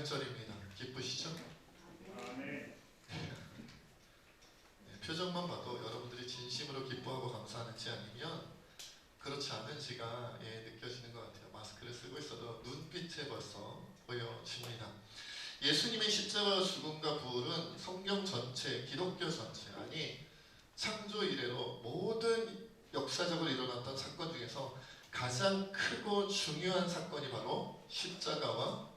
부활절입니다. 기쁘시죠? 네, 표정만 봐도 여러분들이 진심으로 기뻐하고 감사하는지 아니면 그렇지 않은지가 느껴지는 것 같아요. 마스크를 쓰고 있어도 눈빛에 벌써 보여집니다. 예수님의 십자가 죽음과 부활은 성경 전체, 기독교 전체, 아니 창조 이래로 모든 역사적으로 일어났던 사건 중에서 가장 크고 중요한 사건이 바로 십자가와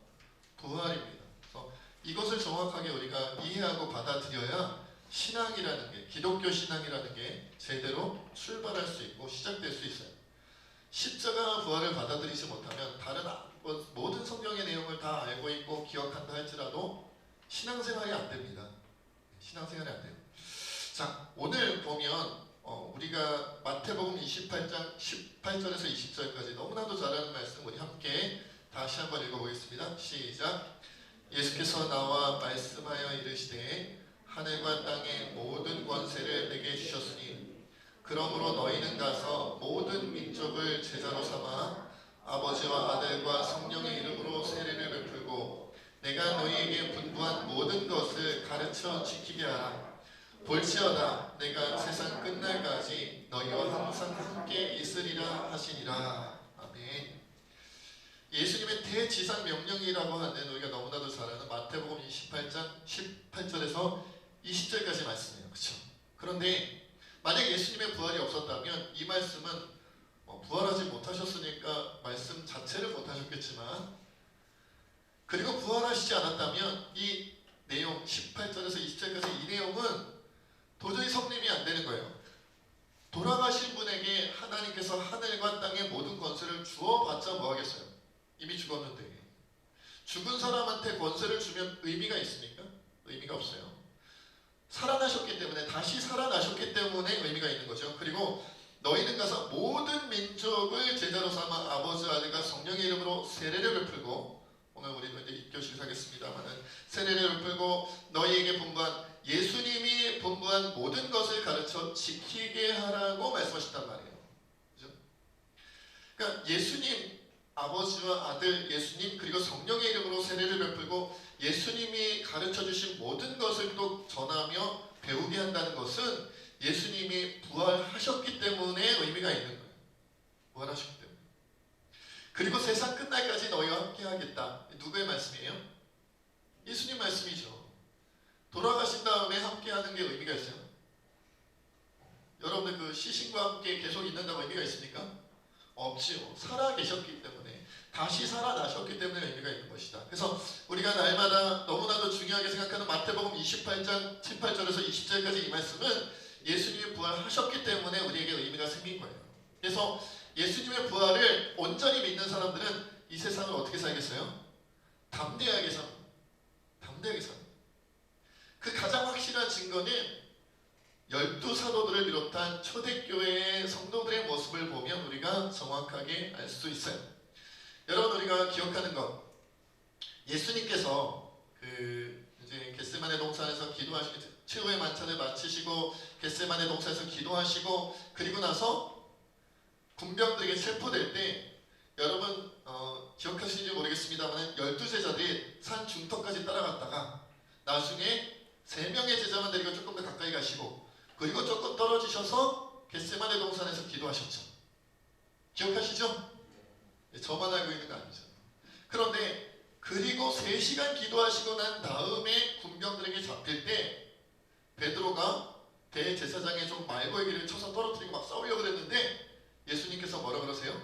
부활입니다. 그래서 이것을 정확하게 우리가 이해하고 받아들여야 신앙이라는 게, 기독교 신앙이라는 게 제대로 출발할 수 있고 시작될 수 있어요. 십자가 부활을 받아들이지 못하면 다른 모든 성경의 내용을 다 알고 있고 기억한다 할지라도 신앙생활이 안 됩니다. 신앙생활이 안 돼요. 자, 오늘 보면 우리가 마태복음 28장 18절에서 20절까지 너무나도 잘 아는 말씀 우리 함께 다시 한번 읽어보겠습니다. 시작. 예수께서 나와 말씀하여 이르시되 하늘과 땅의 모든 권세를 내게 주셨으니 그러므로 너희는 가서 모든 민족을 제자로 삼아 아버지와 아들과 성령의 이름으로 세례를 베풀고 내가 너희에게 분부한 모든 것을 가르쳐 지키게 하라. 볼지어다 내가 세상 끝날까지 너희와 항상 함께 있으리라 하시니라. 아멘. 예수님의 대지상 명령이라고 하는 우리가 너무나도 잘 아는 마태복음 28장 18절에서 20절까지 말씀이에요. 그렇죠? 그런데 만약 예수님의 부활이 없었다면 이 말씀은 부활하지 못하셨으니까 말씀 자체를 못하셨겠지만, 그리고 부활하시지 않았다면 이 내용 18절에서 20절까지 이 내용은 도저히 성립이 안 되는 거예요. 돌아가신 분에게 하나님께서 하늘과 땅의 모든 권세를 주어봤자 뭐하겠어요? 이미 죽었는데. 죽은 사람한테 권세를 주면 의미가 있습니까? 의미가 없어요. 살아나셨기 때문에, 다시 살아나셨기 때문에 의미가 있는 거죠. 그리고 너희는 가서 모든 민족을 제자로 삼아 아버지 아들과 성령의 이름으로 세례를 베풀고, 오늘 우리도 이제 입교식 하겠습니다만은 세례를 베풀고 너희에게 분부한 예수님이 분부한 모든 것을 가르쳐 지키게 하라고 말씀하셨단 말이에요. 그죠? 그러니까 예수님, 아버지와 아들 예수님, 그리고 성령의 이름으로 세례를 베풀고 예수님이 가르쳐주신 모든 것을 또 전하며 배우게 한다는 것은 예수님이 부활하셨기 때문에 의미가 있는 거예요. 부활하셨기 때문에. 그리고 세상 끝날까지 너희와 함께 하겠다. 누구의 말씀이에요? 예수님 말씀이죠. 돌아가신 다음에 함께 하는 게 의미가 있어요? 여러분들 그 시신과 함께 계속 있는다고 의미가 있습니까? 없지요. 살아 계셨기 때문에, 다시 살아나셨기 때문에 의미가 있는 것이다. 그래서 우리가 날마다 너무나도 중요하게 생각하는 마태복음 28장 18절에서 20절까지 이 말씀은 예수님이 부활하셨기 때문에 우리에게 의미가 생긴 거예요. 그래서 예수님의 부활을 온전히 믿는 사람들은 이 세상을 어떻게 살겠어요? 담대하게 삽니다. 담대하게 삽니다. 그 가장 확실한 증거는 12사도들을 비롯한 초대교회의 성도들의 모습을 보면 우리가 정확하게 알 수 있어요. 여러분, 우리가 기억하는 것, 예수님께서 이제 겟세마네 동산에서 기도하시고 최후의 만찬을 마치시고 겟세마네 동산에서 기도하시고 그리고 나서 군병들에게 체포될 때, 여러분 기억하시는지 모르겠습니다만 12제자들이 산 중턱까지 따라갔다가 나중에 3명의 제자만 데리고 조금 더 가까이 가시고 그리고 조금 떨어지셔서 겟세마네 동산에서 기도하셨죠. 기억하시죠? 저만 알고 있는 거 아니죠. 그런데 그리고 3시간 기도하시고 난 다음에 군병들에게 잡힐 때 베드로가 대제사장의 좀 말고기를 쳐서 떨어뜨리고 막 싸우려고 그랬는데 예수님께서 뭐라 그러세요?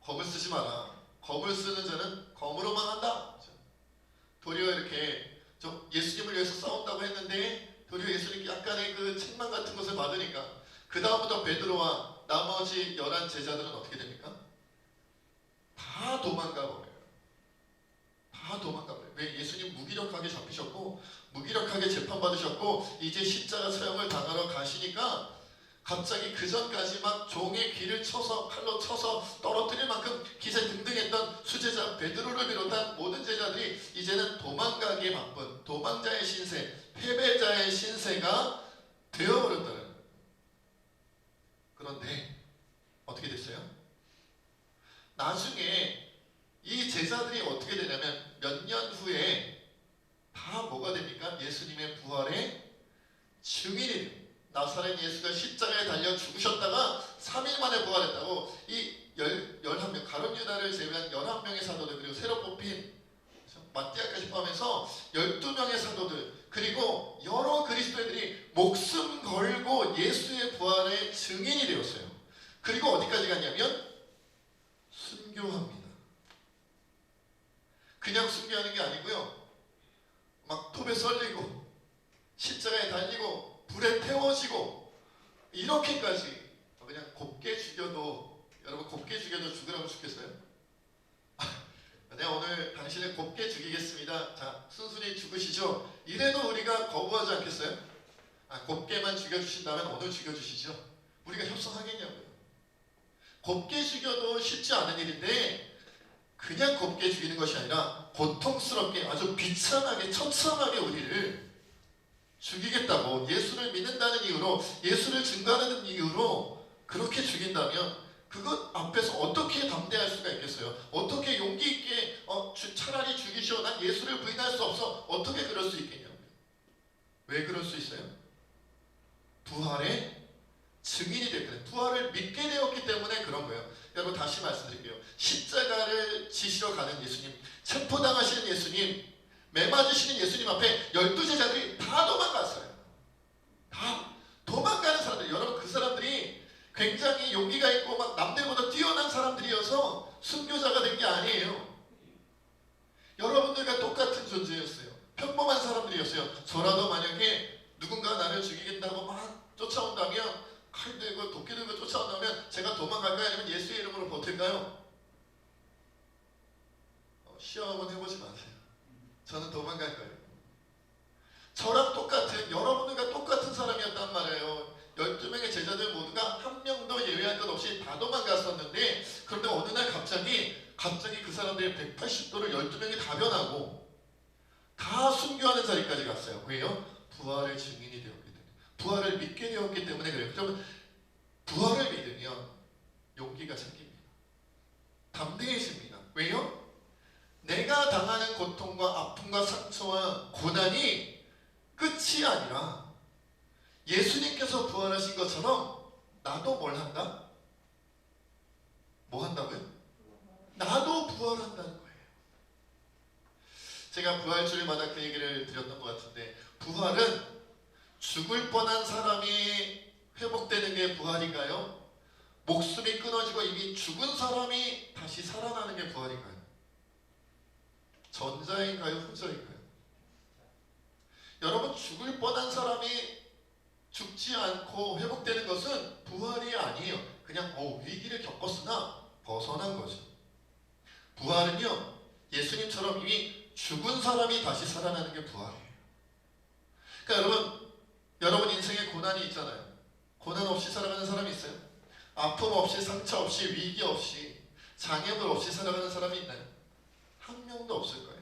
검을 쓰지 마라. 검을 쓰는 자는 검으로만 한다. 도리어 이렇게 좀 예수님을 위해서 싸운다고 했는데 도리어 예수님께 약간의 그 책망 같은 것을 받으니까 그 다음부터 베드로와 나머지 11 제자들은 어떻게 됩니까? 다 도망가 버려요. 다 도망가 버려요. 왜? 예수님 무기력하게 잡히셨고 무기력하게 재판받으셨고 이제 십자가 사형을 당하러 가시니까 갑자기 그 전까지 막 종의 귀를 쳐서 칼로 쳐서 떨어뜨릴 만큼 기세등등했던 수제자 베드로를 비롯한 모든 제자들이 이제는 도망가기에 바쁜 도망자의 신세, 패배자의 신세가 되어버렸다는 거예요. 그런데 어떻게 됐어요? 나중에 이 제자들이 어떻게 되냐면 몇 년 후에 다 뭐가 됩니까? 예수님의 부활의 증인이 돼요. 나사렛 예수가 십자가에 달려 죽으셨다가 3일 만에 부활했다고. 이 11명, 가룟 유다를 제외한 11명의 사도들, 그리고 새로 뽑힌 마띠아까지 포함해서 12명의 사도들, 그리고 여러 그리스도인들이 목숨 걸고 예수의 부활의 증인이 되었어요. 그리고 어디까지 갔냐면 순교합니다. 그냥 순교하는 게 아니고요, 막 톱에 썰리고 십자가에 달리고 불에 태워지고 이렇게까지. 그냥 곱게 죽여도, 여러분 곱게 죽여도 죽으라고 죽겠어요? 내가 오늘 당신을 곱게 죽이겠습니다. 자, 순순히 죽으시죠. 이래도 우리가 거부하지 않겠어요? 곱게만 죽여주신다면 오늘 죽여주시죠. 우리가 협상하겠냐고요. 곱게 죽여도 쉽지 않은 일인데, 그냥 곱게 죽이는 것이 아니라 고통스럽게 아주 비참하게 처참하게 우리를 죽이겠다고, 예수를 믿는다는 이유로, 예수를 증거하는 이유로 그렇게 죽인다면 그것 앞에서 어떻게 담대할 수가 있겠어요? 어떻게 용기 있게 차라리 죽이시오, 난 예수를 부인할 수 없어, 어떻게 그럴 수 있겠냐고요. 왜 그럴 수 있어요? 부활의 증인이 됐거든요. 부활을 믿게 되었기 때문에 그런 거예요. 여러분 다시 말씀드릴게요. 십자가를 지시러 가는 예수님, 체포당하시는 예수님, 매 맞으시는 예수님 앞에 12제자들이 다 도망갔어요. 다 도망가는 사람들. 여러분 그 사람들이 굉장히 용기가 있고 막 남들보다 뛰어난 사람들이어서 순교자가 된 게 아니에요. 여러분들과 똑같은 존재였어요. 평범한 사람들이었어요. 저라도 만약에 누군가 나를 죽이겠다고 막 쫓아온다면, 칼 들고 도끼 들고 쫓아온다면 제가 도망갈까요? 아니면 예수의 이름으로 버틸까요? 시험은 해보지 마세요. 저는 도망갈 거예요. 저랑 똑같은, 여러분들과 똑같은 사람이었단 말이에요. 12명의 제자들 모두가 한 명도 예외할 것 없이 다 도망갔었는데, 그런데 어느 날 갑자기 그 사람들의 180도를 12명이 다 변하고 다 순교하는 자리까지 갔어요. 왜요? 부활의 증인이 되었기 때문에, 부활을 믿게 되었기 때문에 그래요. 그러면 부활을 믿으면 용기가 생깁니다. 담대해집니다. 왜요? 내가 당하는 고통과 아픔과 상처와 고난이 끝이 아니라 예수님께서 부활하신 것처럼 나도 뭘 한다? 뭐 한다고요? 나도 부활한다는 거예요. 제가 부활주일마다 그 얘기를 드렸던 것 같은데, 부활은 죽을 뻔한 사람이 회복되는 게 부활인가요? 목숨이 끊어지고 이미 죽은 사람이 다시 살아나는 게 부활인가요? 전자인가요? 후자인가요? 여러분, 죽을 뻔한 사람이 죽지 않고 회복되는 것은 부활이 아니에요. 그냥 위기를 겪었으나 벗어난 거죠. 부활은요, 예수님처럼 이미 죽은 사람이 다시 살아나는 게 부활이에요. 그러니까 여러분 인생에 고난이 있잖아요. 고난 없이 살아가는 사람이 있어요? 아픔 없이, 상처 없이, 위기 없이, 장애물 없이 살아가는 사람이 있나요? 한 명도 없을 거예요.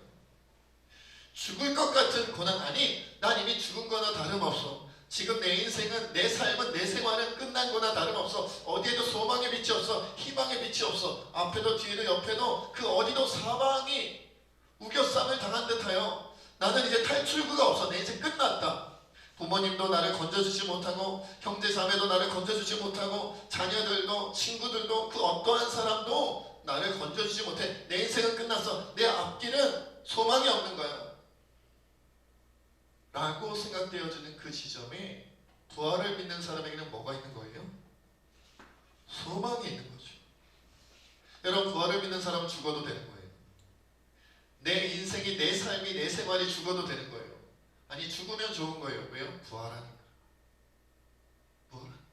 죽을 것 같은 고난, 아니 난 이미 죽은 거나 다름없어. 지금 내 인생은, 내 삶은, 내 생활은 끝난 거나 다름없어. 어디에도 소망의 빛이 없어. 희망의 빛이 없어. 앞에도 뒤에도 옆에도 그 어디도 사방이 우겨쌈을 당한 듯하여 나는 이제 탈출구가 없어. 내 인생 끝났다. 부모님도 나를 건져주지 못하고, 형제자매도 나를 건져주지 못하고, 자녀들도 친구들도 그 어떠한 사람도 나를 건져주지 못해. 내 인생은 끝났어. 내 앞길은 소망이 없는 거야 라고 생각되어지는 그 지점에 부활을 믿는 사람에게는 뭐가 있는 거예요? 소망이 있는 거죠. 여러분, 부활을 믿는 사람은 죽어도 되는 거예요. 내 인생이, 내 삶이, 내 생활이 죽어도 되는 거예요. 아니, 죽으면 좋은 거예요. 왜요? 부활하니까. 부활하니까.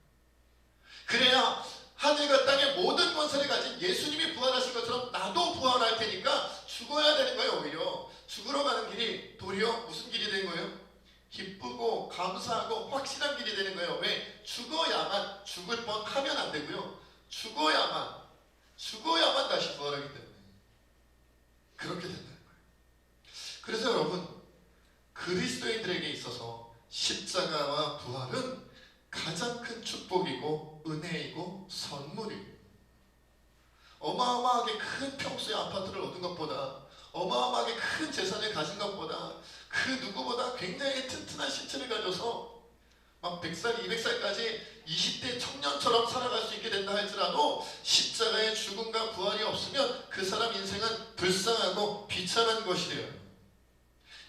그래야 하늘과 땅의 모든 권세를 가진 예수님이 부활하신 것처럼 나도 부활할 테니까 죽어야 되는 거예요. 오히려 죽으러 가는 길이 도리어 무슨 길이 되는 거예요? 기쁘고 감사하고 확실한 길이 되는 거예요. 왜? 죽어야만, 죽을 뻔하면 안 되고요. 죽어야만 다시 부활하기 때문에 그렇게 된다는 거예요. 그래서 여러분, 그리스도인들에게 있어서 십자가와 부활은 가장 큰 축복이고 은혜이고 선물이에요. 어마어마하게 큰 평수의 아파트를 얻은 것보다, 어마어마하게 큰 재산을 가진 것보다 그 누구보다 굉장히 튼튼한 신체를 가져서 막 100살, 200살까지 20대 청년처럼 살아갈 수 있게 된다 할지라도 십자가의 죽음과 부활이 없으면 그 사람 인생은 불쌍하고 비참한 것이 돼요.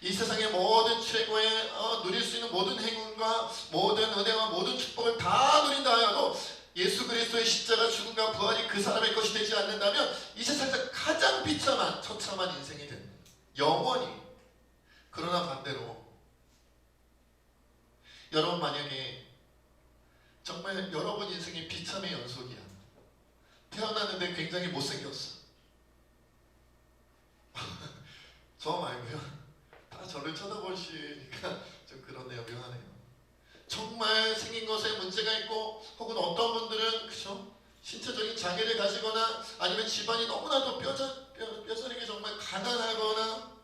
이 세상의 모든 최고의 누릴 수 있는 모든 행운과 모든 은혜와 모든 축복을 다 누린다 하여도 예수 그리스도의 십자가 죽음과 부활이 그 사람의 것이 되지 않는다면 이 세상에서 가장 비참한 처참한 인생이 됩니다. 영원히. 그러나 반대로 여러분 만약에 정말 여러분 인생이 비참의 연속이야. 태어났는데 굉장히 못생겼어. 저 말고요. 다 저를 쳐다보시니까 좀 그러네요. 묘하네요. 정말 생긴 것에 문제가 있고 혹은 어떤 분들은 그죠? 신체적인 장애를 가지거나 아니면 집안이 너무나도 뼈저리게 정말 가난하거나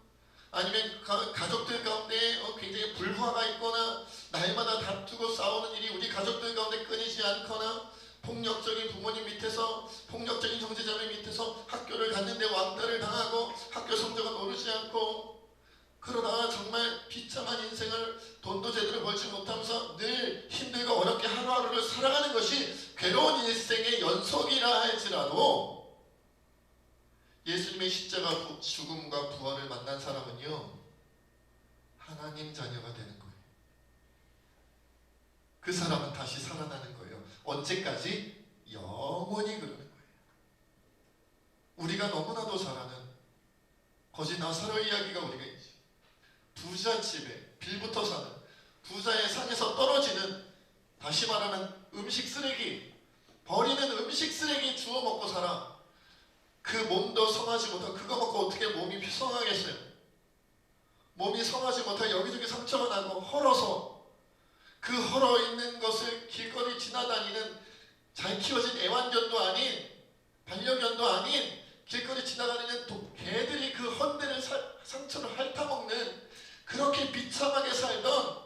아니면 가족들 가운데 굉장히 불화가 있거나 날마다 다투고 싸우는 일이 우리 가족들 가운데 끊이지 않거나 폭력적인 부모님 밑에서 폭력적인 형제자매 밑에서 학교를 갔는데 왕따를 당하고 학교 성적은 오르지 않고 그러다가 정말 비참한 인생을 돈도 제대로 벌지 못하면서 늘 힘들고 어렵게 하루하루를 살아가는 것이 괴로운 인생의 연속이라 할지라도 예수님의 십자가 죽음과 부활을 만난 사람은요 하나님 자녀가 되는 거예요. 그 사람은 다시 살아나는 거예요. 언제까지? 영원히 그러는 거예요. 우리가 너무나도 잘 아는 거짓 나사로 이야기가 우리가 있죠. 부잣집에 빌부터 사는 부자의 상에서 떨어지는 다시 말하면 음식 쓰레기 버리는 음식 쓰레기 주워 먹고 살아. 그 몸도 성하지 못하고 그거 먹고 어떻게 몸이 성하겠어요. 몸이 성하지 못하고 여기저기 상처가 나고 헐어서 그 헐어 있는 것을 길거리 지나다니는 잘 키워진 애완견도 아닌 반려견도 아닌 길거리 지나다니는 개들이 그 헌데를 상처를 핥아먹는 그렇게 비참하게 살던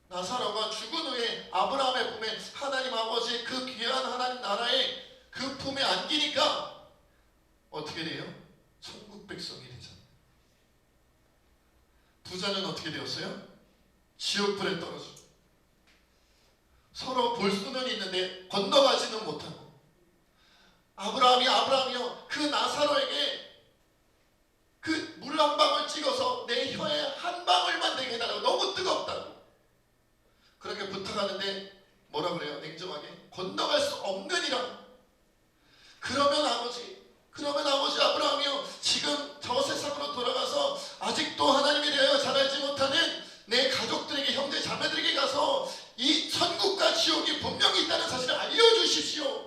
나사로가 죽은 후에 아브라함의 품에 하나님 아버지의 그 귀한 하나님 나라의 그 품에 안기니까 어떻게 돼요? 천국 백성이 되잖아요. 부자는 어떻게 되었어요? 지옥불에 떨어져. 서로 볼 수는 있는데 건너가지는 못하고 아브라함이요 그 나사로에게 그 물 한 방울 찍어서 내 혀에 한 방울만 되게 해달라고 너무 뜨겁다고 그렇게 부탁하는데 뭐라 그래요? 냉정하게 건너갈 수 없느니라. 그러면 아버지 아브라함이요 지금 저 세상으로 돌아가서 아직도 하나님에 대하여 잘 알지 못하는 내 가족들에게 형제 자매들에게 가서 이 천국과 지옥이 분명히 있다는 사실을 알려주십시오.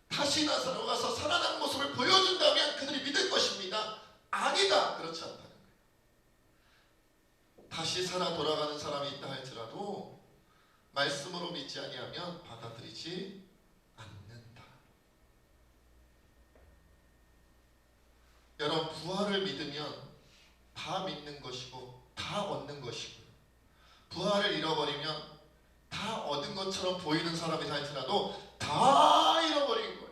다시 나사로 가서 살아난 모습을 보여준다면 그들이 믿을 것입니다. 아니다. 그렇지 않다는 거예요. 다시 살아 돌아가는 사람이 있다 할지라도 말씀으로 믿지 아니하면 받아들이지 않는다. 여러분 부활을 믿으면 다 믿는 것이고 다 얻는 것이고요. 부활을 잃어버리면 다 얻은 것처럼 보이는 사람이다 할지라도 다 잃어버린 거예요.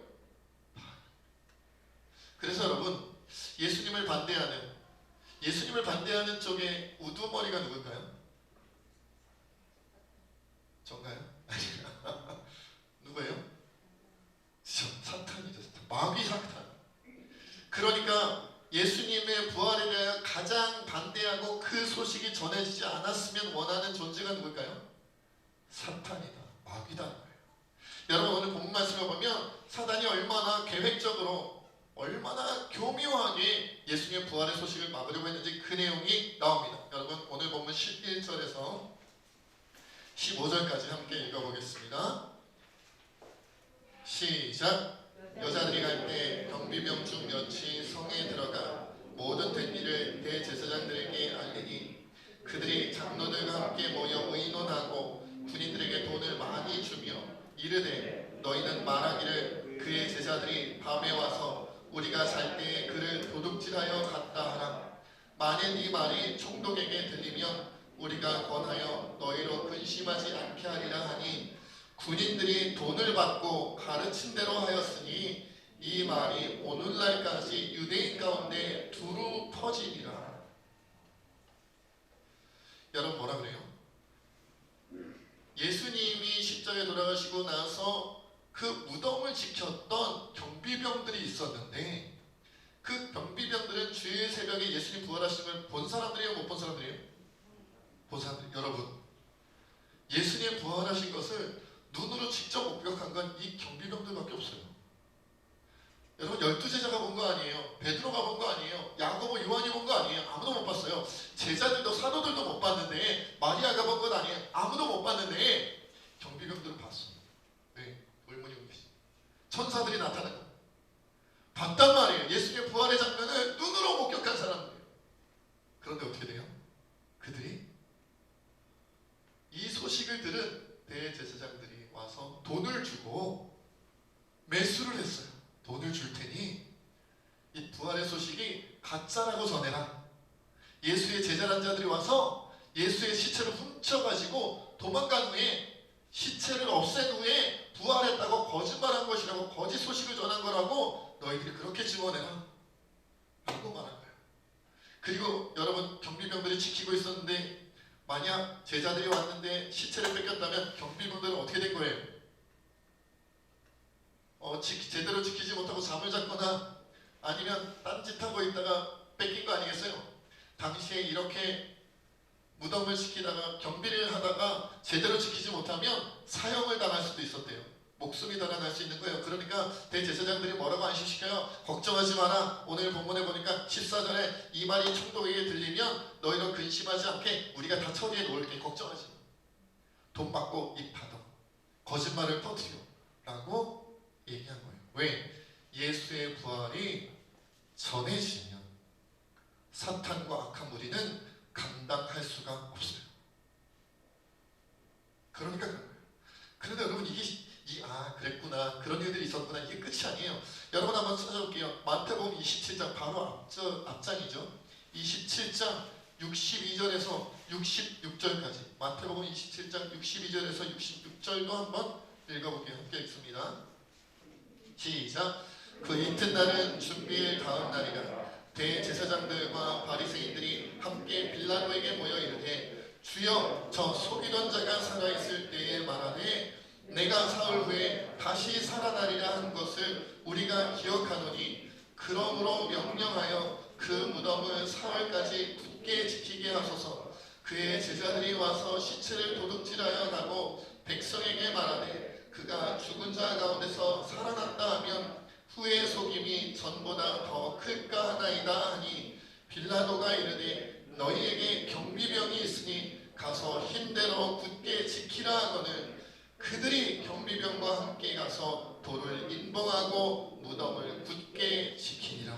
그래서 여러분 예수님을 반대하는 쪽에 우두머리가 누굴까요? 전가요? 누구예요? 사탄이죠. 마귀 사탄. 그러니까 예수님의 부활에 대해 가장 반대하고 그 소식이 전해지지 않았으면 원하는 존재가 누굴까요? 사탄이다. 마귀다. 여러분 오늘 본문 말씀을 보면 사단이 얼마나 계획적으로 얼마나 교묘하게 예수님의 부활의 소식을 막으려고 했는지 그 내용이 나옵니다. 여러분 오늘 본문 11절에서 15절까지 함께 읽어보겠습니다. 시작. 여자들이 갈 때 경비병 중 몇이 성에 들어가 모든 된 일을 대제사장들에게 알리니 그들이 장로들과 함께 모여 의논하고 군인들에게 돈을 많이 주며 이르되 너희는 말하기를 그의 제자들이 밤에 와서 우리가 잘 때에 그를 도둑질하여 갔다 하라. 만일 이 말이 총독에게 들리면 우리가 권하여 너희로 근심하지 않게 하리라 하니 군인들이 돈을 받고 가르친 대로 하였으니 이 말이 오늘날까지 유대인 가운데 두루 퍼지니라. 여러분 뭐라 그래요? 예수님이 십자가에 돌아가시고 나서 그 무덤을 지켰던 경비병들이 있었는데, 그 경비병들은 주일 새벽에 예수님 부활하시는 걸 본 사람들이에요? 못 본 사람들이에요? 본 사람들. 여러분, 예수님 부활하신 것을 눈으로 직접 목격한 건 이 경비병들밖에 없어요. 여러분, 12제자가 본 거 아니에요. 베드로가 본 거 아니에요. 야고보, 요한이 본 거 아니에요. 아무도 못 봤어요. 제자들도 사도들도 못 봤는데, 마리아가 본 건 아니에요. 아무도 못 봤는데 경비병들은 봤어요. 네, 의문이 계시. 천사들이 나타난 거 봤단 말이에요. 예수님의 부활의 장면을 눈으로 목격한 사람들. 그런데 어떻게 돼요? 그들이 이 소식을 들은 대제사장들이 와서 돈을 주고 매수를 했어요. 돈을 줄 테니 이 부활의 소식이 가짜라고 전해라. 예수의 제자란 자들이 와서 예수의 시체를 훔쳐가지고 도망간 후에, 시체를 없앤 후에 부활했다고 거짓말한 것이라고, 거짓 소식을 전한 거라고 너희들이 그렇게 증언해라 라고 말한 거예요. 그리고 여러분, 경비병들이 지키고 있었는데 만약 제자들이 왔는데 시체를 뺏겼다면 경비병들은 어떻게 된 거예요? 제대로 지키지 못하고 잠을 잤거나 아니면 딴짓하고 있다가 뺏긴 거 아니겠어요? 당시에 이렇게 무덤을 지키다가 경비를 하다가 제대로 지키지 못하면 사형을 당할 수도 있었대요. 목숨이 달아날 수 있는 거예요. 그러니까 대제사장들이 뭐라고 안심시켜요? 걱정하지 마라. 오늘 본문에 보니까 14절에 이 말이 총독에게 들리면 너희가 근심하지 않게 우리가 다 처리해 놓을게. 걱정하지 마. 돈 받고 입 닫아. 거짓말을 퍼뜨려 라고 얘기한 거예요. 왜? 예수의 부활이 전해지면 사탄과 악한 무리는 감당할 수가 없어요. 그러니까 그런 거예요. 그런데 여러분, 그랬구나, 그런 일들이 있었구나, 이게 끝이 아니에요. 여러분 한번 찾아볼게요. 마태복음 27장 바로 앞장이죠. 27장 62절에서 66절까지. 마태복음 27장 62절에서 66절도 한번 읽어볼게요. 함께 읽습니다. 시작. 그 이튿날은 준비일 다음 날이라. 대제사장들과 바리새인들이 함께 빌라도에게 모여 이르되, 주여, 저 속이던 자가 살아있을 때에 말하되 내가 사흘 후에 다시 살아나리라 한 것을 우리가 기억하노니, 그러므로 명령하여 그 무덤을 사흘까지 굳게 지키게 하소서. 그의 제자들이 와서 시체를 도둑질하여 가고 백성에게 말하되 그가 죽은 자 가운데서 살아났다 하면 후의 속임이 전보다 더 클까 하나이다 하니, 빌라도가 이르되 너희에게 경비병이 있으니 가서 힘대로 굳게 지키라 하거늘, 그들이 경비병과 함께 가서 돌을 인봉하고 무덤을 굳게 지키니라.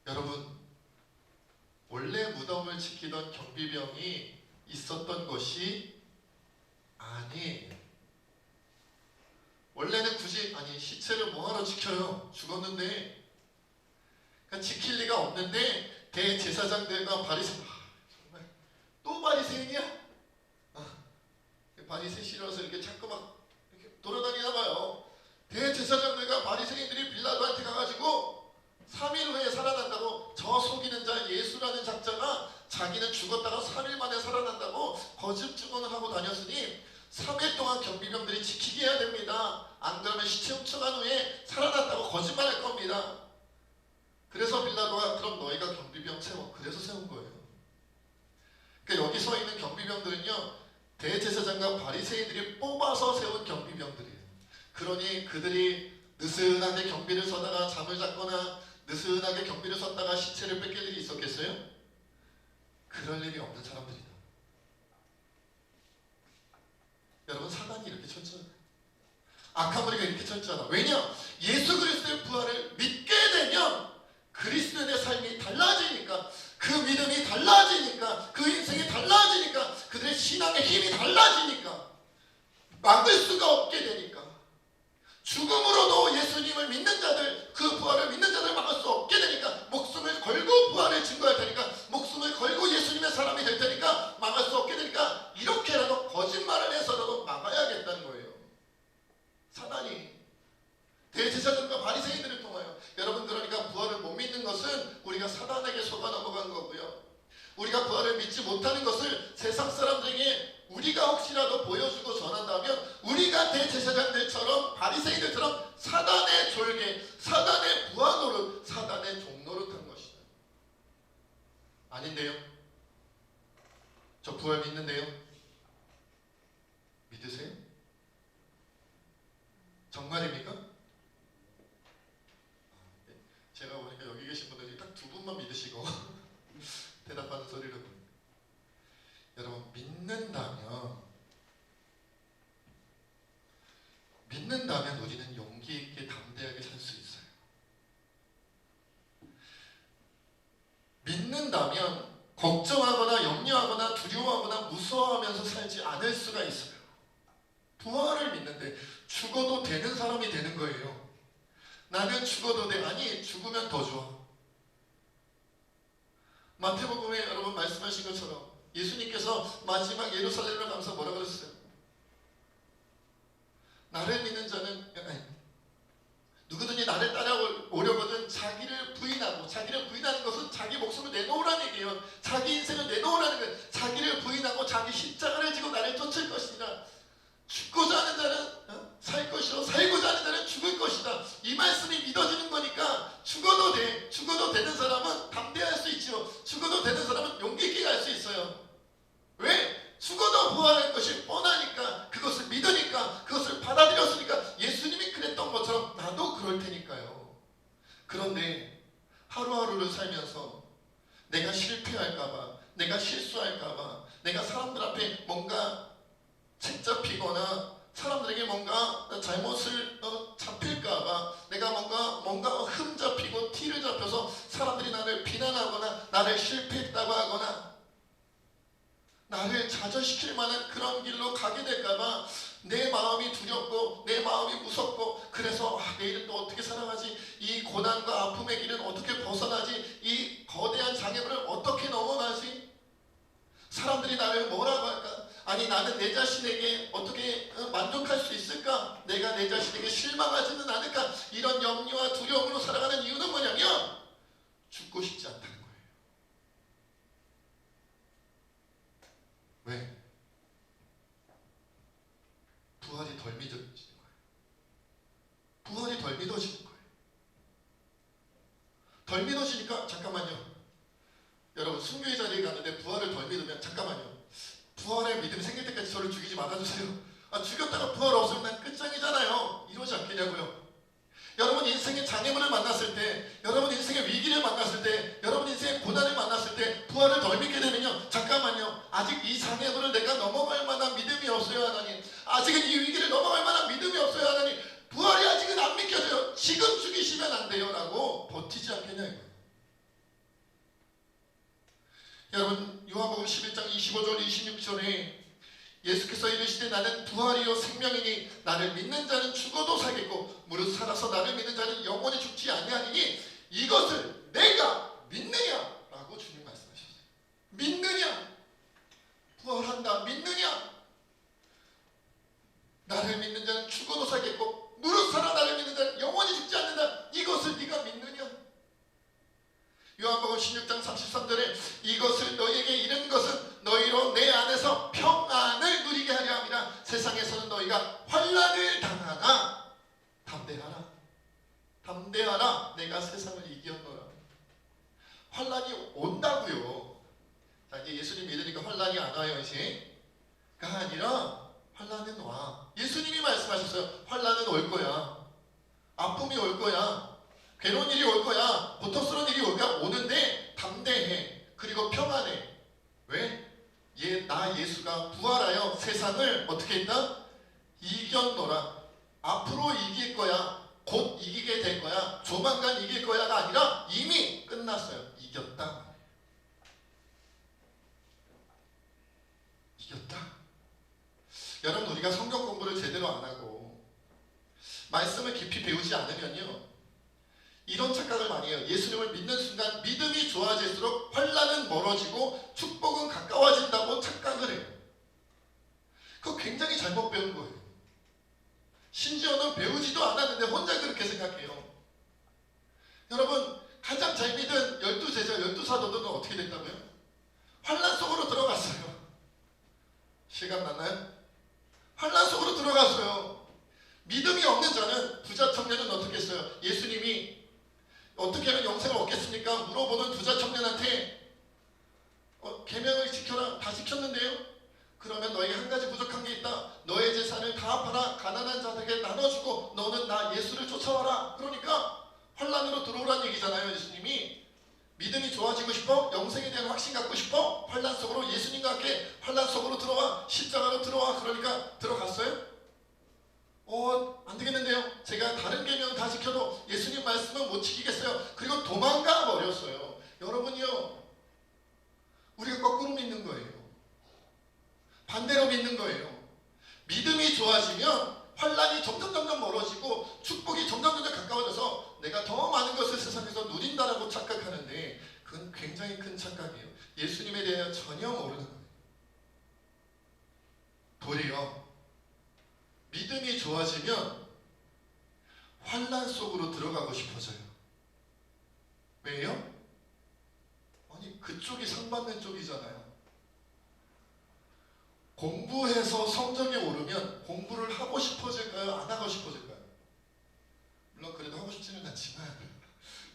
여러분, 원래 무덤을 지키던 경비병이 있었던 것이 아니에요. 원래는 굳이, 시체를 뭐하러 지켜요? 죽었는데. 그러니까 지킬 리가 없는데 대제사장들과 바리새인, 정말 또 바리새인이야? 바리새 싫어서 이렇게 자꾸 막 이렇게 돌아다니나 봐요. 대제사장들과 바리새인들이 빌라도한테 가가지고 3일 후에 살아난다고, 저 속이는 자 예수라는 작자가 자기는 죽었다가 3일 만에 살아난다고 거짓 증언을 하고 다녔으니 3일 동안 경비병들이 지키게 해야 됩니다. 안 그러면 시체 훔쳐간 후에 살아났다고 거짓말할 겁니다. 그래서 빌라도가 그럼 너희가 경비병 세워. 그래서 세운 거예요. 그러니까 여기 서 있는 경비병들은요, 대제사장과 바리새인들이 뽑아서 세운 경비병들이에요. 그러니 그들이 느슨하게 경비를 서다가 잠을 잤거나 느슨하게 경비를 섰다가 시체를 뺏길 일이 있었겠어요? 그럴 일이 없는 사람들이다. 여러분, 사단이 이렇게 철저하다. 악한 무리가 이렇게 철저하다. 왜냐? 예수 그리스도의 부활을 믿게 되면 그리스도인의 삶이 달라지니까, 그 믿음이 달라지니까, 그 인생이 달라지니까, 그들의 신앙의 힘이 달라지니까, 막을 수가 없게 되니까, 죽음으로도 예수님을 믿는 자들, 그 부활을 믿는 자들 막을 수 없게 되니까, 목숨을 걸고 부활을 증거할 테니까, 목숨을 걸고 예수님의 사람이 될 테니까 막을 수 없게 되니까, 이렇게라도 거짓말을 해서라도 막아야겠다는 거예요. 나를 믿지 못하는 것을 세상 사람들에게 우리가 혹시라도 보여주고 전한다면 우리가 대제사장들처럼 바리새인들처럼 사단의 졸개, 사단의 부하 노릇, 사단의 종노릇한 것이다. 아닌데요? 저 부활 믿는데요? 믿으세요? 정말입니까? 제가 보니까 여기 계신 분들이 딱 두 분만 믿으시고 대답하는 소리를 보니까 여러분 믿는다면 우리는 용기 있게 담대하게 살 수 있어요. 믿는다면 걱정하거나 염려하거나 두려워하거나 무서워하면서 살지 않을 수가 있어요. 부활을 믿는데 죽어도 되는 사람이 되는 거예요. 나는 죽어도 돼. 아니, 죽으면 더 좋아. 마태복음에 여러분 말씀하신 것처럼 예수님께서 마지막 예루살렘을 가면서 뭐라 그랬어요? 나를 믿는 자는, 누구든지 나를 따라오려거든 자기를 부인하고, 자기를 부인하는 것은 자기 목숨을 내놓으라는 얘기예요. 자기 인생을 내놓으라는 거예요. 자기를 부인하고 자기 십자가를 지고 나를 쫓을 것이니라. 죽고자 하는 자는 살 것이요 살고자 하는 자는 죽을 것이다. 이 말씀이 믿어지는 거니까 죽어도 돼. 죽어도 되는 사람은 담대할 수 있지요. 죽어도 되는 사람은 용기 있게 갈 수 있어요. 왜? 죽어도 부활할 것이 뻔하니까, 그것을 믿으니까, 그것을 받아들였으니까. 예수님이 그랬던 것처럼 나도 그럴 테니까요. 그런데 하루하루를 살면서 내가 실패할까봐, 내가 실수할까봐, 내가 사람들 앞에 뭔가 책 잡히거나 사람들에게 뭔가 잘못을 잡힐까봐, 내가 뭔가 흠 잡히고 티를 잡혀서 사람들이 나를 비난하거나 나를 실패했다고 하거나 나를 좌절시킬 만한 그런 길로 가게 될까봐 내 마음이 두렵고 내 마음이 무섭고, 그래서 내일은 또 어떻게 살아가지, 이 고난과 아픔의 길은 어떻게 벗어나지, 이 거대한 장애물을 어떻게 넘어가지, 사람들이 나를 뭐라고 할까, 아니 나는 내 자신에게 어떻게 만족할 수 있을까, 내가 내 자신에게 실망하지는 않을까, 이런 염려와 두려움으로 살아가는 이유는 뭐냐면 죽고 싶지 않다는 거예요. 왜? 부활이 덜 믿어지는 거예요. 부활이 덜 믿어지는 거예요. 덜 믿어지니까, 잠깐만요, 여러분 순교의 자리에 갔는데 부활을 덜 믿으면, 잠깐만요, 부활의 믿음이 생길 때까지 저를 죽이지 말아주세요. 죽였다가 부활 없으면 난 끝장이잖아요. 이러지 않겠냐고요. 여러분 인생의 장애물을 만났을 때, 여러분 인생의 위기를 만났을 때, 여러분 인생의 고난을 만났을 때 부활을 덜 믿게 되면요, 잠깐만요, 아직 이 장애물을 내가 넘어갈 만한 믿음이 없어요 하나님. 아직은 이 위기를 넘어갈 만한 믿음이 없어요 하나님. 부활이 아직은 안 믿겨져요. 지금 죽이시면 안 돼요 라고 버티지 않겠냐고요. 여러분 요한복음 11장 25절 26절에 예수께서 이르시되 나는 부활이요 생명이니 나를 믿는 자는 죽어도 살겠고 무릇 살아서 나를 믿는 자는 영원히 죽지 아니하리니 이것을 내가 믿느냐 라고 주님 말씀하셨어요. 믿느냐? 부활한다 믿느냐? 나를 믿는 자는 죽어도 살겠고 무릇 살아 나를 믿는 자는 영원히 죽지 않는다. 이것을 네가 믿느냐? 요한복음 16장 33절에 이것을 너희에게 이른 것은 너희로 내 안에서 평안을 누리게 하려 함이라. 세상에서는 너희가 환난을 당하나 담대하라. 담대하라. 내가 세상을 이겼노라. 환난이 온다고요. 자, 이제 예수님 믿으니까 환난이 안 와요 이제. 그가 아니라 환난은 와. 예수님이 말씀하셨어요. 환난은 올 거야. 아픔이 올 거야. 괴로운 일이 올 거야. 고통스러운 일이 올 거야. 오는데 담대해. 그리고 평안해. 왜? 나 예수가 부활하여 세상을 어떻게 했다? 이겼노라. 앞으로 이길 거야. 곧 이기게 될 거야. 조만간 이길 거야가 아니라 이미 끝났어요. 이겼다. 이겼다. 여러분 우리가 성경 공부를 제대로 안 하고 말씀을 깊이 배우지 않으면요, 이런 착각을 많이 해요. 예수님을 믿는 순간 믿음이 좋아질수록 환난은 멀어지고 축복은 가까워진다고 착각을 해요. 그거 굉장히 잘못 배운 거예요. 심지어는 배우지도 않았는데 혼자 그렇게 생각해요. 여러분 가장 잘 믿은 12제자 12사도들은 어떻게 됐다고요? 환난 속으로 환란 속으로 들어와, 십자가로 들어와. 그러니까 들어갔어요? 안 되겠는데요. 제가 다른 계명 다 지켜도 예수님 말씀은 못 지키겠어요. 그리고 도망가 버렸어요. 여러분이요, 우리가 거꾸로 믿는 거예요. 반대로 믿는 거예요. 믿음이 좋아지면 환란이 점점 멀어지고 축복이 점점 가까워져서 내가 더 많은 것을 세상에서 누린다라고 착각하는데, 그건 굉장히 큰 착각이에요. 예수님에 대해 전혀 모르는 거예요. 도리어 믿음이 좋아지면 환란 속으로 들어가고 싶어져요. 왜요? 아니, 그쪽이 상 받는 쪽이잖아요. 공부해서 성적이 오르면 공부를 하고 싶어질까요? 안 하고 싶어질까요? 물론 그래도 하고 싶지는 않지만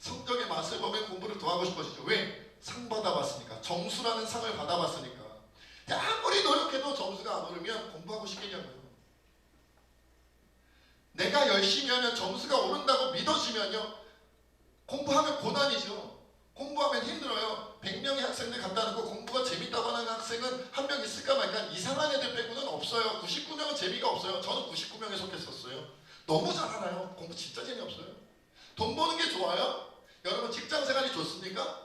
성적의 맛을 보면 공부를 더 하고 싶어지죠. 왜? 상 받아봤으니까. 점수라는 상을 받아봤으니까. 아무리 노력해도 점수가 안 오르면 공부하고 싶겠냐고요. 내가 열심히 하면 점수가 오른다고 믿어지면요, 공부하면 고난이죠. 공부하면 힘들어요. 100명의 학생들 갖다 놓고 공부가 재밌다고 하는 학생은 한 명 있을까 말까. 이상한 애들 빼고는 없어요. 99명은 재미가 없어요. 저는 99명에 속했었어요. 너무 잘하나요? 공부 진짜 재미없어요. 돈 버는 게 좋아요? 여러분, 직장생활이 좋습니까?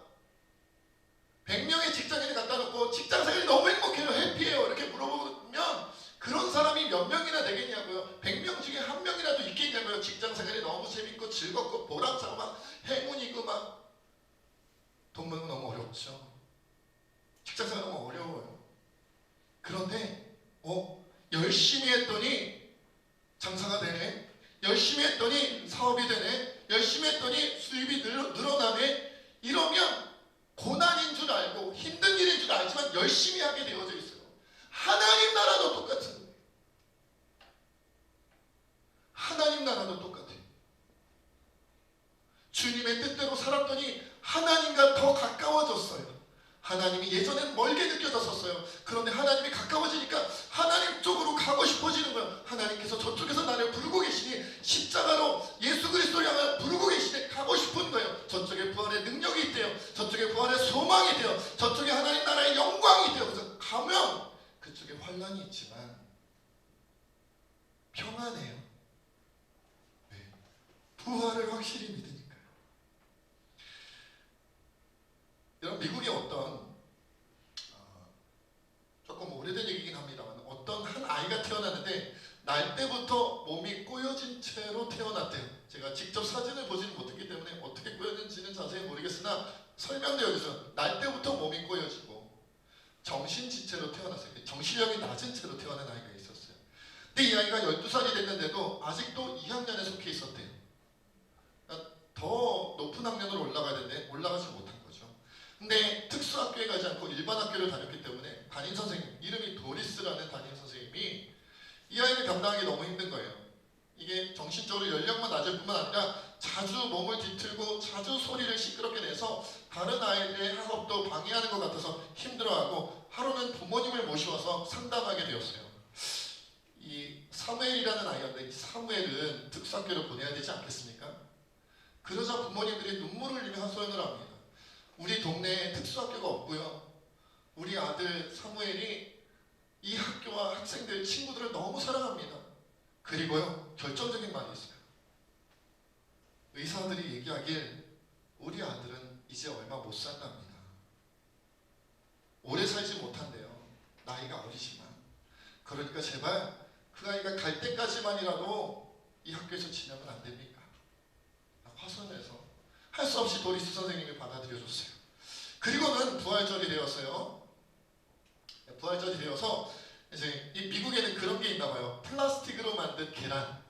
100명의 직장인을 갖다 놓고 직장생활이 너무 행복해요, 해피해요, 이렇게 물어보면 그런 사람이 몇 명이나 되겠냐고요. 100명 중에 한 명이라도 있겠냐고요. 직장생활이 너무 재밌고 즐겁고 보람차고 막 행운이고 막. 돈 버는 거 너무 어렵죠. 직장생활 너무 어려워요. 그런데 열심히 했더니 장사가 되네, 열심히 했더니 사업이 되네, 열심히 했더니 수입이 늘어나네. 이러면 고난인 줄 알고 힘든 일인 줄 알지만 열심히 하게 되어져 있어요. 하나님 나라도 똑같은 거예요. 하나님 나라도 똑같아요. 주님의 뜻대로 살았더니 하나님과 더 가까워졌어요. 하나님이 예전엔 멀게 느껴졌었어요. 그런데 하나님이 가까워지니까 하나님 쪽으로 가고 싶어지는 거예요. 하나님께서 저쪽에서 나를 부르고 계시니, 십자가로 예수 그리스도를 향해 부르고 계시니 가고 싶은 거예요. 저쪽에 부활의 능력이 있대요. 저쪽에 부활의 소망이 돼요. 저쪽에 하나님 나라의 영광이 돼요. 그래서 가면 그쪽에 환란이 있지만 평안해요. 왜? 부활을 확실히 믿으니까요. 여러분, 미국의 어떤 조금 오래된 얘기긴 합니다만, 어떤 한 아이가 태어났는데 날 때부터 몸이 꼬여진 채로 태어났대요. 제가 직접 사진을 보지는 못했기 때문에 어떻게 꼬여진지는 자세히 모르겠으나 설명되어 있어요. 날 때부터 몸이 꼬여지고 정신지체로 태어났어요. 정신력이 낮은 채로 태어난 아이가 있었어요. 근데 이 아이가 12살이 됐는데도 아직도 2학년에 속해 있었대요. 그러니까 더 높은 학년으로 올라가야 되는데 올라가지 못한 거죠. 근데 특수학교에 가지 않고 일반 학교를 다녔기 때문에 담임 선생님, 이름이 도리스라는 담임 선생님이 이 아이를 감당하기 너무 힘든 거예요. 이게 정신적으로 연령만 낮을 뿐만 아니라 자주 몸을 뒤틀고 자주 소리를 시끄럽게 내서 다른 아이들의 학업도 방해하는 것 같아서 힘들어하고, 하루는 부모님을 모셔와서 상담하게 되었어요. 이 사무엘이라는 아이였는데, 이 사무엘은 특수학교를 보내야 되지 않겠습니까? 그러자 부모님들이 눈물을 흘리며 하소연을 합니다. 우리 동네에 특수학교가 없고요, 우리 아들 사무엘이 이 학교와 학생들, 친구들을 너무 사랑합니다. 그리고요, 결정적인 말이 있어요. 의사들이 얘기하길 우리 아들은 이제 얼마 못 산답니다. 오래 살지 못한대요. 나이가 어리지만. 그러니까 제발 그 아이가 갈 때까지만이라도 이 학교에서 지내면 안 됩니까? 화선해서 할 수 없이 도리스 선생님이 받아들여줬어요. 그리고는 부활절이 되었어요. 부활절이 되어서 이제 이 미국에는 그런 게 있나 봐요. 플라스틱으로 만든 계란.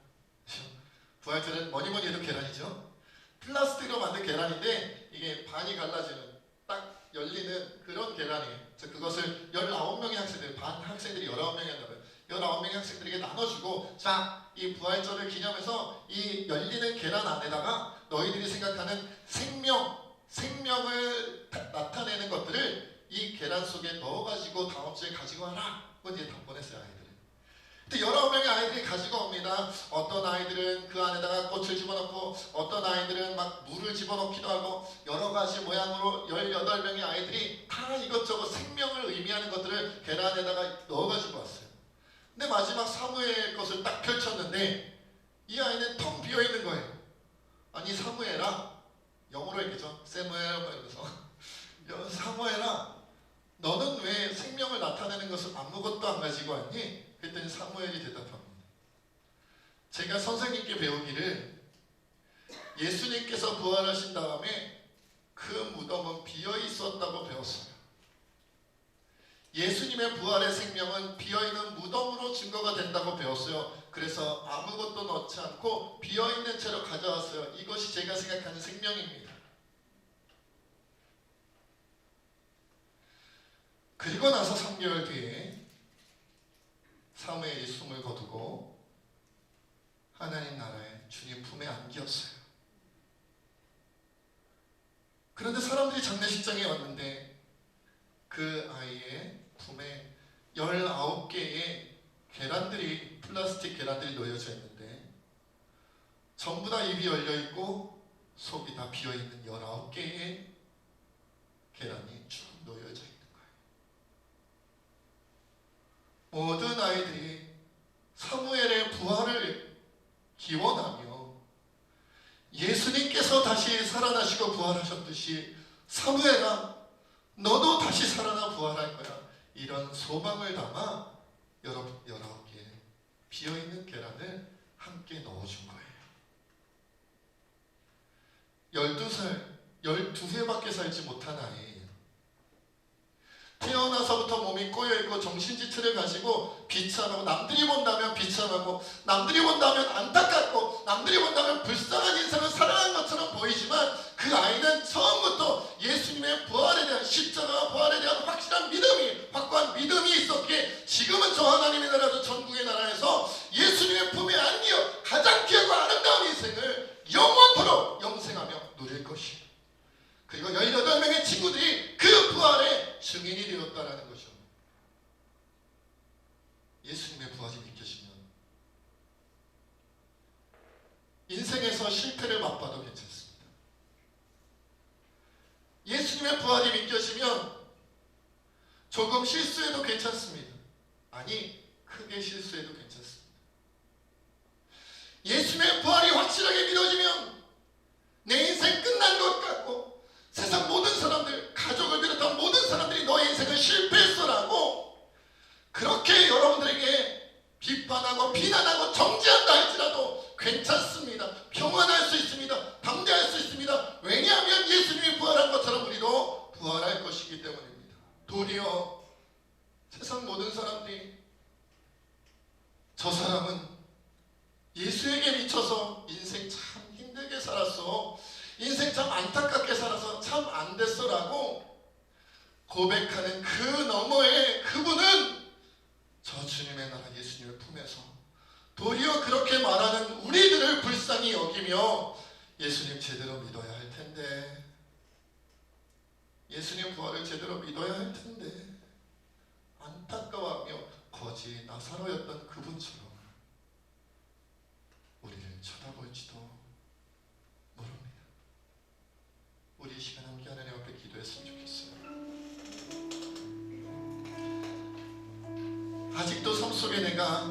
부활절은 뭐니 해도 계란이죠. 플라스틱으로 만든 계란인데 이게 반이 갈라지는, 딱 열리는 그런 계란이에요. 그래서 그것을 19명의 학생들, 반 학생들이 19명이었나 봐요. 19명의 학생들에게 나눠주고, 자, 이 부활절을 기념해서 이 열리는 계란 안에다가 너희들이 생각하는 생명을 나타내는 것들을 이 계란 속에 넣어가지고 다음 주에 가지고 와라. 그건 이제 다 보냈어요, 아이들은. 근데 19명의 아이들이 가지고 옵니다. 어떤 아이들은 그 안에다가 꽃을 집어넣고 어떤 아이들은 막 물을 집어넣기도 하고 여러 가지 모양으로 18명의 아이들이 다 이것저것 생명을 의미하는 것들을 계란에다가 넣어가지고 왔어요. 근데 마지막 사무엘 것을 딱 펼쳤는데 이 아이는 텅 비어있는 거예요. 아니 사무엘아, 영어로 얘기죠. 세무엘 이러면서 사무엘아, 너는 왜 생명을 나타내는 것을 아무것도 안 가지고 왔니? 그랬더니 사무엘이 대답합니다. 제가 선생님께 배우기를 예수님께서 부활하신 다음에 그 무덤은 비어 있었다고 배웠어요. 예수님의 부활의 생명은 비어있는 무덤으로 증거가 된다고 배웠어요. 그래서 아무것도 넣지 않고 비어있는 채로 가져왔어요. 이것이 제가 생각하는 생명입니다. 그리고 나서 3개월 뒤에 사무엘이 숨을 거두고 하나님 나라의 주님 품에 안겼어요. 그런데 사람들이 장례식장에 왔는데 그 아이의 품에 19개의 계란들이, 플라스틱 계란들이 놓여져 있는데 전부 다 입이 열려있고 속이 다 비어있는 19개의 계란이 쭉 놓여져 있는 거예요. 모든 아이들이 사무엘의 부활을 기원하며 예수님께서 다시 살아나시고 부활하셨듯이 사무엘아, 너도 다시 살아나 부활할 거야, 이런 소망을 담아 19개 비어있는 계란을 함께 넣어준 거예요. 12살, 12회밖에 살지 못한 아이, 태어나서부터 몸이 꼬여있고 정신지체를 가지고 비참하고, 남들이 본다면 비참하고, 남들이 본다면 안타깝고, 남들이 본다면 불쌍한 인생을 살아간 것처럼 보이지만 그 아이는 처음부터 예수님의 부활에 대한, 십자가 부활에 대한 확실한 믿음이, 확고한 믿음이 있었기에 지금은 저 하나님의 나라, 저 전국의 나라에서 예수님의 품에 안겨 가장 귀하고 아름다운 인생을 영원토록 영생하며 누릴 것이에요. 그리고 18명의 친구들이 그 부활의 증인이 되었다는 것이죠. 예수님의 부활이 믿겨지면 인생에서 실패를 맛봐도 괜찮습니다. 예수님의 부활이 믿겨지면 조금 실수해도 괜찮습니다. 아니, 크게 실수해도 괜찮습니다. 예수님의 부활이 확실하게 믿어지면 내 인생 끝난 것 같고, 세상 모든 사람들, 가족을 비롯한 모든 사람들이 너의 인생은 실패했어라고 그렇게 여러분들에게 비판하고 비난하고 정죄한다 할지라도 괜찮습니다. 평안할 수 있습니다. 담대할 수 있습니다. 왜냐하면 예수님이 부활한 것처럼 우리도 부활할 것이기 때문입니다. 도리어 세상 모든 사람들이 저 사람은 예수에게 미쳐서 인생 참 힘들게 살았어, 인생 참 안타깝게 살아서 참 안 됐어 라고 고백하는 그 너머에 그분은 저 주님의 나라 예수님을 품에서 도리어 그렇게 말하는 우리들을 불쌍히 여기며 예수님 제대로 믿어야 할 텐데, 예수님 부활을 제대로 믿어야 할 텐데 안타까워하며 거지 나사로였던 그분처럼 우리를 쳐다볼지도 모릅니다. 우리 이 시간 함께 하나님 앞에 기도했으면 좋겠어요. 아직도 삶 속에 내가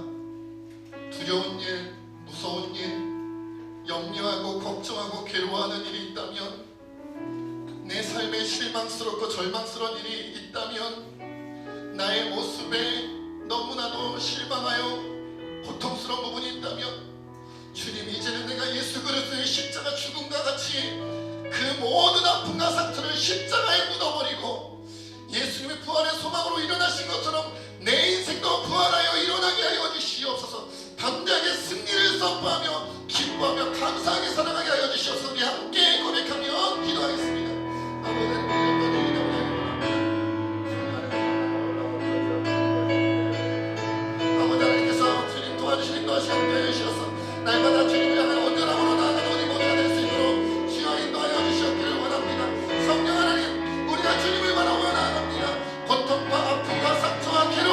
두려운 일, 무서운 일, 염려하고 걱정하고 괴로워하는 일이 있다면, 내 삶에 실망스럽고 절망스러운 일이 있다면, 나의 모습에 너무나도 실망하여 고통스러운 부분이 있다면, 주님, 이제는 내가 예수 그리스도의 십자가 죽음과 같이 그 모든 아픔과 상처를 십자가에 묻어버리고 예수님의 부활의 소망으로 일어나신 것처럼 내 인생도 부활하여 일어나게 하여 주시옵소서. 담대하게 승리를 선포하며 기뻐하며 감사하게 살아가게 하여 주시옵소서. 우리 함께 고백하며 기도하겠습니다. 아버지 하나님께서 주님 도와주시는 것이 함께 해주셔서 날마다 주님을 향한 온전함으로 나아가는 우리 모두가 될 수 있도록 주여 인도하여 주시옵기를 원합니다. 성령 하나님, 우리가 주님을 바라보며 나아갑니다. 고통과 아픔과 상처와 괴로움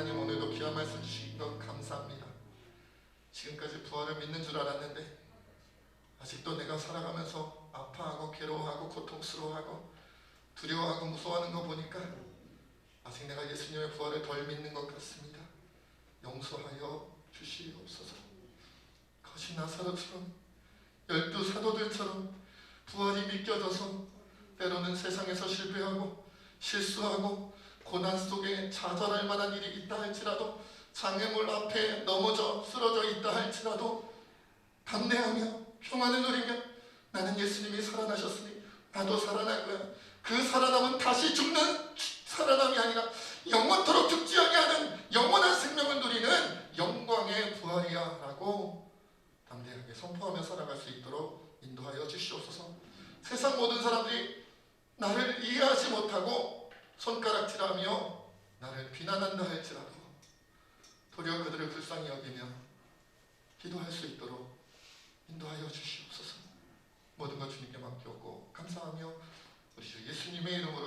하나님 오늘도 귀한 말씀 주신 것 감사합니다. 지금까지 부활을 믿는 줄 알았는데 아직도 내가 살아가면서 아파하고 괴로워하고 고통스러워하고 두려워하고 무서워하는 거 보니까 아직 내가 예수님의 부활을 덜 믿는 것 같습니다. 용서하여 주시옵소서. 거시 나사로처럼 12사도들처럼 부활이 믿겨져서 때로는 세상에서 실패하고 실수하고 고난 속에 좌절할 만한 일이 있다 할지라도 장애물 앞에 넘어져 쓰러져 있다 할지라도 담대하며 평안을 누리며 나는 예수님이 살아나셨으니 나도 살아날 거야. 그 살아남은 다시 죽는 살아남이 아니라 영원토록 죽지 아니하는 영원한 생명을 누리는 영광의 부활이야 라고 담대하게 선포하며 살아갈 수 있도록 인도하여 주시옵소서. 세상 모든 사람들이 나를 이해하지 못하고 손가락질하며 나를 비난한다 할지라도 도리어 그들을 불쌍히 여기며 기도할 수 있도록 인도하여 주시옵소서. 모든 것 주님께 맡겼고 감사하며 우리 주 예수님의 이름으로